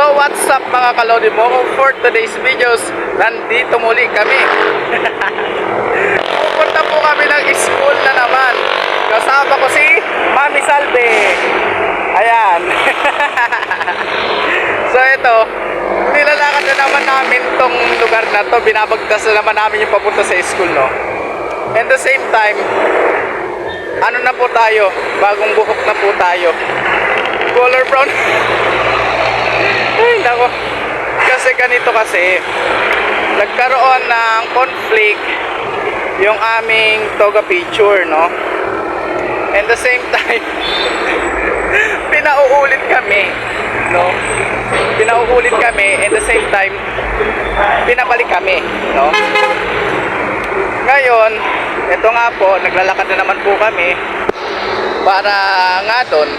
So what's up mga kalodi mo? For today's videos, nandito muli kami. Pupunta po kami ng school na naman. Kasama ko si Mami Salve. Ayan. So ito, nilalakad na naman namin tong lugar na to. Binabagtas na naman namin yung papunta sa school, no? And the same time, ano na po tayo? Bagong buhok na po tayo. Color brown. Ay, nako. Kasi ganito kasi, nagkaroon ng conflict yung aming toga picture, no? And the same time, pinauulit kami, no? Pinauulit kami, and the same time, pinabalik kami, no? Ngayon, ito nga po, naglalakad na naman po kami para nga doon,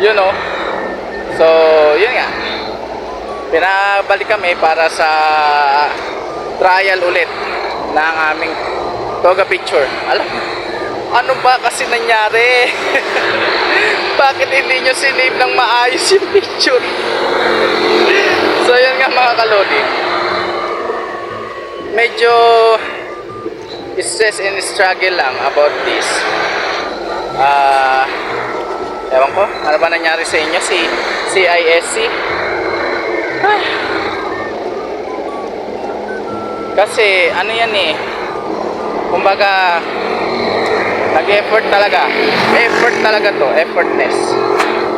you know. So, yun nga. Pinabalik kami para sa trial ulit ng aming toga picture. Alam, ano ba kasi nangyari? Bakit hindi nyo sinave ng maayos yung picture? So, yun nga mga kalodi. Medyo stress and struggle lang about this. Ewan ko, ano ba nangyari sa inyo? CISC? Kasi ano yan eh, kumbaga nag-effort talaga. Effort talaga to, effortness.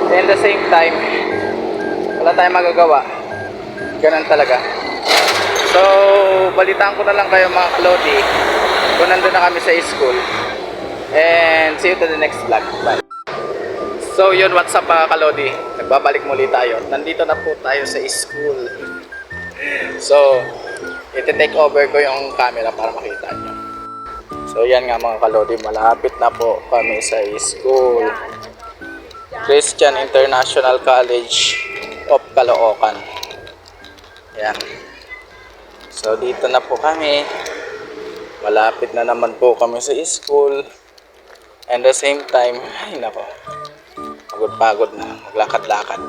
And the same time, wala tayong magagawa. Ganun talaga. So, balitaan ko na lang kayo mga kalodi kung nandun na kami sa school. And see you to the next vlog. Bye. So yun, what's up mga kalodi? Nagbabalik muli tayo. Nandito na po tayo sa school. So, iti-take over ko yung camera para makita nyo. So yan nga mga kalodi, malapit na po kami sa school. Christian International College of Caloocan. Yan. So dito na po kami. Malapit na naman po kami sa school. And the same time, ay nako, pagod na, maglakad-lakad.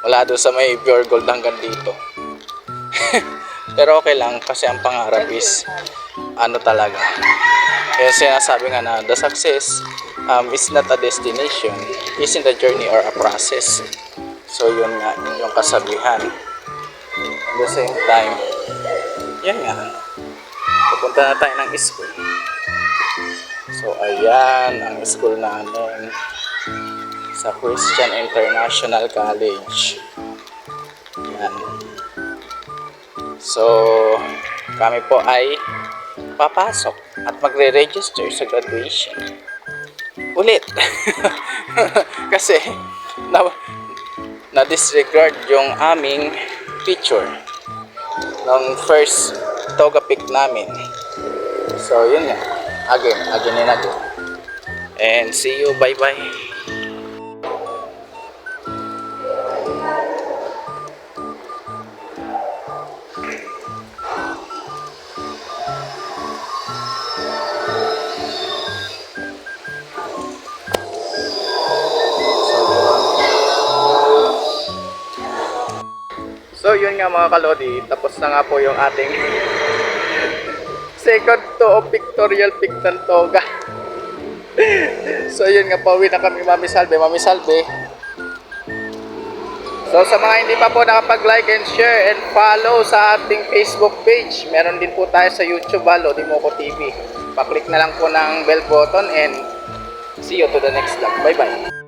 Wala doon sa may pure gold hanggang dito. Pero okay lang kasi ang pangarap is ano talaga. Kaya sinasabi nga na the success is not a destination, is in the journey or a process. So yun nga, yung kasabihan. At the same time, yan nga, pupunta na tayo ng school. So ayan ang school namin sa Christian International College. Yan. So kami po ay papasok at magre-register sa graduation ulit. Kasi na-disregard yung aming picture ng first toga pic namin. So yun nga, again and again. And see you, bye bye. So yun nga mga kalodi, tapos na nga po yung ating second to of pictorial pic ng toga. So yun nga, pauwi na kami Mami Salve. Mami Salve. So sa mga hindi pa po nakapag-like and share and follow sa ating Facebook page, meron din po tayo sa YouTube, Lodi Moco TV. Pa-click na lang po ng bell button and see you to the next vlog. Bye bye.